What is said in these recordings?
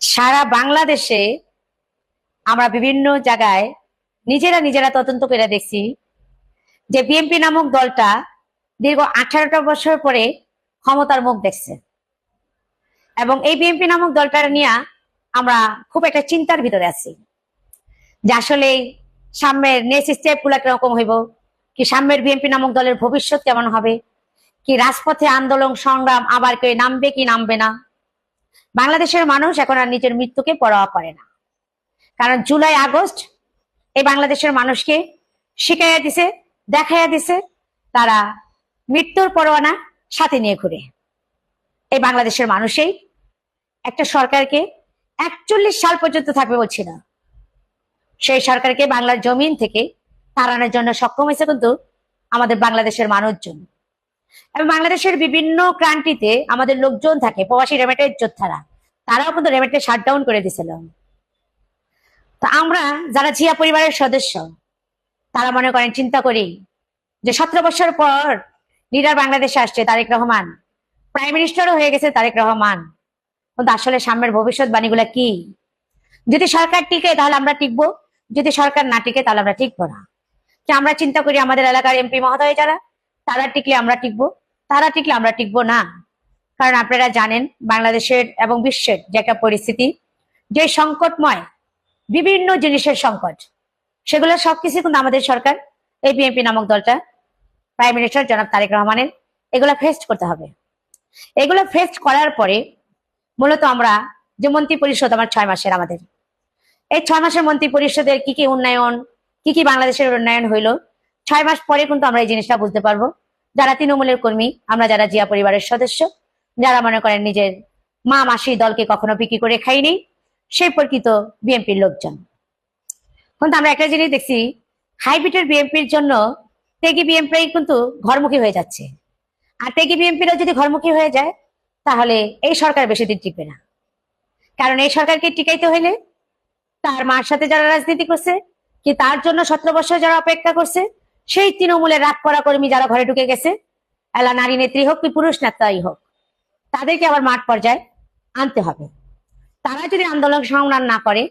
সারা বাংলাদেশে আমরা বিভিন্ন জায়গায় নিজেরা তদন্ত করে দেখছি যে বিএনপি নামক দলটা দীর্ঘ 18টা বছর পরে ক্ষমতার মুখ দেখছে, এবং এই বিএনপি নামক দলটা নিয়ে আমরা খুব একটা চিন্তার ভিতরে আছি যে আসলে সামনের নেক্সট স্টেপ গুলা কিরকম হইব, কি সামনের বিএনপি নামক দলের ভবিষ্যৎ কেমন হবে, কি রাজপথে আন্দোলন সংগ্রাম আবার কেউ নামবে কি নামবে না। বাংলাদেশের মানুষ এখন আর নিজের মৃত্যুকে পরোয়া করে না, কারণ জুলাই আগস্ট এই বাংলাদেশের মানুষকে শিখাইয়া দিছে, দেখাইয়া দিছে তারা মৃত্যুর পরোয়ানা সাথে নিয়ে ঘুরে। এই বাংলাদেশের মানুষই একটা সরকারকে 41 সাল পর্যন্ত থাকবে বলছি না, সেই সরকারকে বাংলার জমিন থেকে তাড়ানোর জন্য সক্ষম হয়েছে কিন্তু আমাদের বাংলাদেশের মানুষজন। এবং বাংলাদেশের বিভিন্ন ক্রান্তিতে আমাদের লোকজন থাকে, প্রবাসী রেমিটেন্স যোদ্ধারা, তারাও কিন্তু রেমিটেন্স শাটডাউন করে দিয়েছিল। তো আমরা যারা জিয়া পরিবারের সদস্য তারা মনে করেন চিন্তা করি যে 17 বছর পর লিডার বাংলাদেশে আসছে তারেক রহমান, প্রাইম মিনিস্টারও হয়ে গেছে তারেক রহমান, কিন্তু আসলে সামনের ভবিষ্যৎবাণীগুলা কি? যদি সরকার টিকে তাহলে আমরা টিকবো, যদি সরকার না টিকে তাহলে আমরা টিকবো না। যে আমরা চিন্তা করি আমাদের এলাকার এমপি মহোদয় যারা, তারা টিকলে আমরা টিকবো, তারা টিকলে আমরা টিকবো না। কারণ আপনারা জানেন বাংলাদেশের এবং বিশ্বের যে একটা পরিস্থিতি, যে সংকটময় বিভিন্ন জিনিসের সংকট, সেগুলো সবকিছু কিন্তু আমাদের সরকার এই বিএনপি নামক দলটা প্রাইম মিনিস্টার জনাব তারেক রহমানের এগুলো ফেস করতে হবে। এগুলো ফেস করার পরে মূলত আমরা যে মন্ত্রী পরিষদ আমার 6 মাসের, আমাদের এই 6 মাসের মন্ত্রী পরিষদের কি কি উন্নয়ন, কি কি বাংলাদেশের উন্নয়ন হইলো 6 মাস পরে কিন্তু আমরা এই জিনিসটা বুঝতে পারবো। যারা তৃণমূলের কর্মী, আমরা যারা জিয়া পরিবারের সদস্য, যারা মনে করেন নিজের মা মাসি দলকে কখনো বিক্রি করে খাইনি, সেই প্রকৃত বিএনপির লোকজন। কিন্তু আমরা একটা জিনিস দেখছি, হাইব্রিডের বিএনপির জন্য ত্যাগী বিএনপি কিন্তু ঘরমুখী হয়ে যাচ্ছে। আর ত্যাগী বিএনপিরা যদি ঘরমুখী হয়ে যায় তাহলে এই সরকার বেশি দিন টিকবে না। কারণ এই সরকারকে টিকাইতে হইলে তার মার সাথে যারা রাজনীতি করছে, কি তার জন্য 17 বছর যারা অপেক্ষা করছে, সেই তৃণমূলের রাগ করা কর্মী যারা ঘরে ঢুকে গেছে, এলা নারী নেত্রী হোক কি পুরুষ নেতাই হোক, তাদেরকে আবার মাঠ পর্যায়ে আনতে হবে। তারা যদি আন্দোলন সংগ্রাম না করে,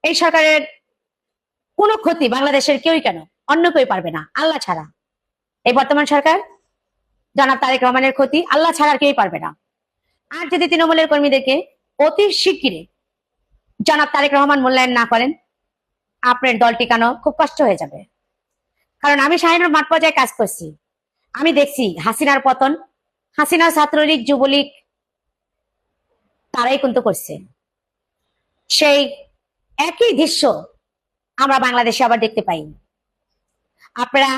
এই সরকারের কোনো ক্ষতি বাংলাদেশের কেউই কেন অন্য কেউ পারবে না, আল্লাহ ছাড়া। এই বর্তমান সরকার জনাব তারেক রহমানের ক্ষতি আল্লাহ ছাড়া আর কেউই পারবে না। আর যদি তৃণমূলের কর্মীদেরকে অতি শিগগিরই জনাব তারেক রহমান মূল্যায়ন না করেন, আপনার দল টিকানো খুব কষ্ট হয়ে যাবে। কারণ আমি শাহিনুর মাঠ পর্যায়ে কাজ করছি, আমি দেখছি হাসিনার পতন, হাসিনা ছাত্রলীগ যুবলীগ তারাই কিন্তু করছে। সেই একই দৃশ্য আমরা বাংলাদেশে আবার দেখতে পাই। আপনারা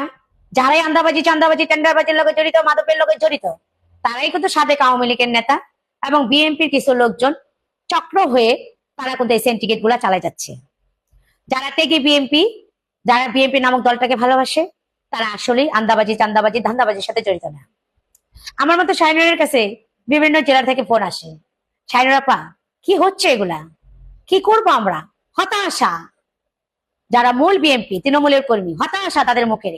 যারাই আন্দাবাজি চান্দাবাজি টেন্ডারবাজির লোকে জড়িত, মাদকের লোকে জড়িত, তারাই কিন্তু সাবেক আওয়ামী লীগের নেতা এবং বিএনপির কিছু লোকজন চক্র হয়ে তারা কিন্তু এই সিন্ডিকেট গুলা চালাই যাচ্ছে। যারা ত্যাগী বিএনপি, যারা বিএনপি নামক দলটাকে ভালোবাসে, তারা আসলে আন্দাবাজি চান্দাবাজি ধান্দাবাজির সাথে জড়িত না। আমার মতো শাহিনুরের কাছে বিভিন্ন জেলা থেকে ফোন আসে, শাহিনুর আপা কি হচ্ছে এগুলা, কি করবো আমরা, হতাশা। যারা মূল বিএনপি তৃণমূলের কর্মী, হতাশা তাদের মুখের।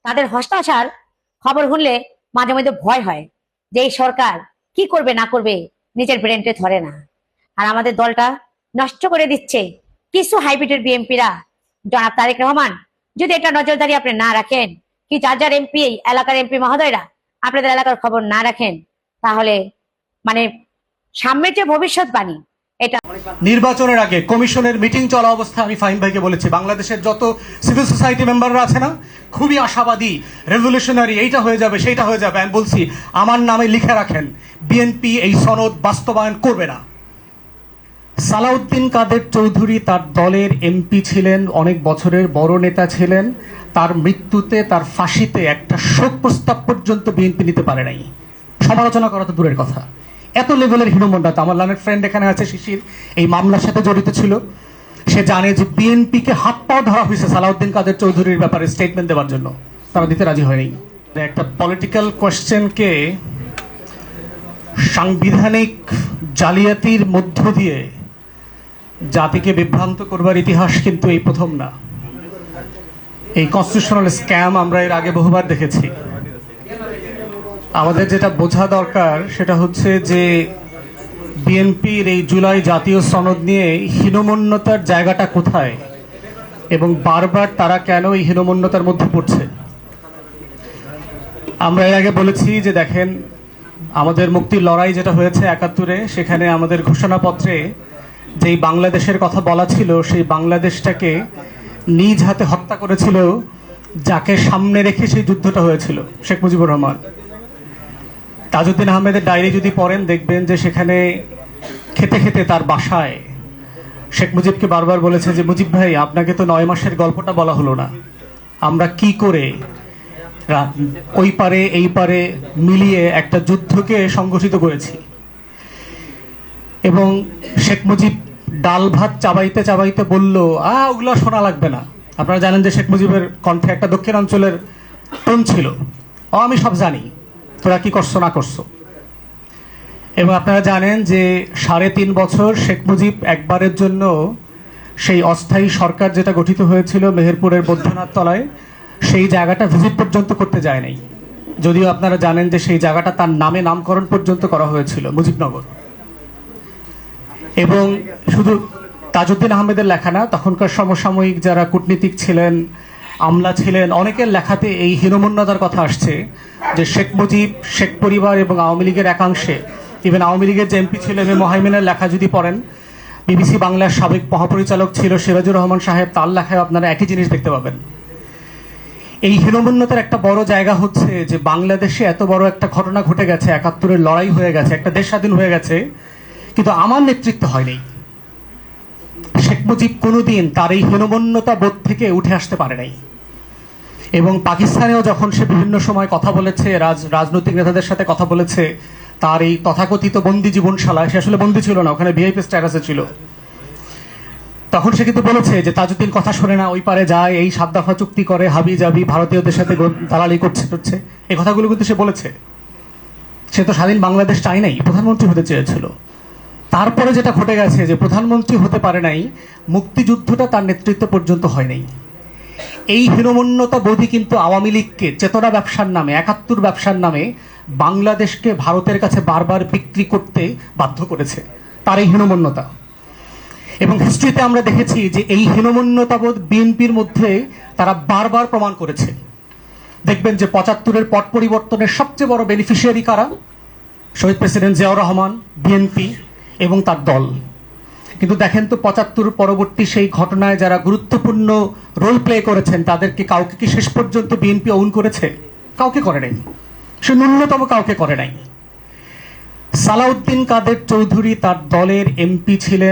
তাদের হতাশার খবর শুনলে মাঝে মধ্যে ভয় হয় যে এই সরকার কি করবে না করবে নিজের ব্রেনটে ধরে না। আর আমাদের দলটা নষ্ট করে দিচ্ছে কিছু হাইব্রিডের বিএনপিরা। জনাব তারেক রহমান যদি এটা নজরদারি আপনি না রাখেন, কি যার যার এমপি এলাকার এমপি মহোদয়রা আপনাদের এলাকার খবর না রাখেন, তাহলে মানে সামনের যে ভবিষ্যৎবাণী, এটা নির্বাচনের আগে কমিশনের মিটিং চলা অবস্থায় আমি ফাহিম ভাইকে বলেছি, বাংলাদেশের যত সিভিল সোসাইটি মেম্বাররা আছে না, খুবই আশাবাদী, রেভলিউশনারি, এইটা হয়ে যাবে সেইটা হয়ে যাবে। আমি বলছি আমার নামে লিখে রাখেন, বিএনপি এই সনদ বাস্তবায়ন করবে না। সালাউদ্দিন কাদের চৌধুরী তার দলের এমপি ছিলেন, অনেক বছরের বড় নেতা ছিলেন। তার মৃত্যুতে, তার ফাঁসিতে একটা শোক প্রস্তাব পর্যন্ত বিএনপি নিতে পারে নাই। সমালোচনা করা তো দূরের কথা, এত লেভেলের হীনমন্যতা। আমার লানের ফ্রেন্ড এখানে আছে শিশির, এই মামলার সাথে জড়িত ছিল, সে জানে যে বিএনপিকে হাত পাও ধরা হয়েছে সালাউদ্দিন কাদের চৌধুরীর ব্যাপারে স্টেটমেন্ট দেওয়ার জন্য, তারা দিতে রাজি হয়নি। একটা পলিটিক্যাল কোয়েশ্চেনকে সাংবিধানিক জালিয়াতির মধ্য দিয়ে জাতিকে বিভ্রান্ত করবার ইতিহাস কিন্তু এই প্রথম না। এই কনস্টিটিউশনাল স্ক্যাম আমরা এর আগে বহুবার দেখেছি। আমাদের যেটা বোঝা দরকার সেটা হচ্ছে যে বিএনপির এই জুলাই জাতীয় সনদ নিয়ে হীনমন্যতার জায়গাটা কোথায় এবং বারবার তারা কেন এই হীনমন্যতার মধ্যে পড়ছে। আমরা এর আগে বলেছি যে দেখেন, আমাদের মুক্তির লড়াই যেটা হয়েছে ৭১-এ, সেখানে আমাদের ঘোষণাপত্রে যেই বাংলাদেশের কথা বলা ছিল সেই বাংলাদেশটাকে নিজ হাতে হত্যা করেছিল যাকে সামনে রেখে সেই যুদ্ধটা হয়েছিল, শেখ মুজিবুর রহমান। তাজউদ্দিন আহমেদের ডায়েরি যদি পড়েন দেখবেন যে সেখানে খেতে খেতে তার বাসায় শেখ মুজিবকে বারবার বলেছে যে মুজিব ভাই, আপনাকে তো ৯ মাসের গল্পটা বলা হলো না, আমরা কি করে ওই পারে এই পারে মিলিয়ে একটা যুদ্ধকে সংগঠিত করেছি। এবং শেখ মুজিব ডাল ভাত চাবাইতে চাবাইতে বলল, ওগুলো শোনা লাগবে না। আপনারা জানেন যে শেখ মুজিবের কণ্ঠে একটা দক্ষিণ অঞ্চলের টোন ছিল, আমি সব জানি, তোরা কি করছো না করছো। এবং আপনারা জানেন যে ৩.৫ বছর শেখ মুজিব একবারের জন্য সেই অস্থায়ী সরকার যেটা গঠিত হয়েছিল মেহেরপুরের বৈদ্যনাথ তলায়, সেই জায়গাটা ভিজিট পর্যন্ত করতে যায় নাই। যদিও আপনারা জানেন যে সেই জায়গাটা তার নামে নামকরণ পর্যন্ত করা হয়েছিল, মুজিবনগর। এবং শুধু তাজউদ্দিন আহমেদের লেখা না, তখনকার সমসাময়িক যারা কূটনীতিক ছিলেন, আমলা ছিলেন, অনেকের লেখাতে এই হীনমন্যতার কথা আসছে যে শেখ মুজিব, শেখ পরিবার এবং আওয়ামী লীগের একাংশে, ইভেন আওয়ামী লীগের যে এমপি ছিলেন মোহাইমিনের লেখা যদি পড়েন, বিবিসি বাংলার সাবেক মহাপরিচালক ছিল সিরাজুর রহমান সাহেব, তার লেখায় আপনারা একই জিনিস দেখতে পাবেন। এই হীনমন্যতার একটা বড় জায়গা হচ্ছে যে বাংলাদেশে এত বড় একটা ঘটনা ঘটে গেছে, ৭১-এর লড়াই হয়ে গেছে, একটা দেশ স্বাধীন হয়ে গেছে, কিন্তু আমার নেতৃত্ব হয়নি। শেখ মুজিব কোনোদিন তার এই হীনমন্যতা বোধ থেকে উঠে আসতে পারে নাই। এবং পাকিস্তানেও যখন সে বিভিন্ন সময় কথা বলেছে, রাজনৈতিক নেতাদের সাথে কথা বলেছে, তার এই তথাকথিত বন্দি জীবনশালায়, সে আসলে বন্দি ছিল না, ওখানে ভিআইপি স্ট্যাটাসে ছিল, তখন সে কিন্তু বলেছে যে তাজউদ্দিন কথা শোনে না, ওই পারে যায়, এই ৭ দফা চুক্তি করে, হাবি জাবি ভারতীয়দের সাথে দালালি করছে, এই কথাগুলো কিন্তু সে বলেছে। সে তো স্বাধীন বাংলাদেশ চাই নাই, প্রধানমন্ত্রী হতে চেয়েছিল। তারপরে যেটা ঘটে গেছে যে প্রধানমন্ত্রী হতে পারে নাই, মুক্তিযুদ্ধটা তার নেতৃত্ব পর্যন্ত হয় নাই। এই হীনমন্যতা বোধই কিন্তু আওয়ামী লীগকে চেতনা ব্যবসার নামে, ৭১ ব্যবসার নামে বাংলাদেশকে ভারতের কাছে বারবার বিক্রি করতে বাধ্য করেছে, তার এই হীনমন্যতা। এবং হিস্ট্রিতে আমরা দেখেছি যে এই হীনমন্যতাবোধ বিএনপির মধ্যে তারা বারবার প্রমাণ করেছে। দেখবেন যে ৭৫-এর পট পরিবর্তনের সবচেয়ে বড় বেনিফিশিয়ারি কারা? শহীদ প্রেসিডেন্ট জিয়াউর রহমান, বিএনপি এবং তার দল। কিন্তু দেখেন তো ৭৫ পরবর্তী সেই ঘটনায় যারা গুরুত্বপূর্ণ রোল প্লে করেছেন, তাদেরকে কাউকে কি শেষ পর্যন্ত বিএনপি অউন করেছে? কাউকে করে নাই, সে ন্যূনতম কাউকে করে নাই। সালাউদ্দিন কাদের চৌধুরী তার দলের এমপি ছিলেন।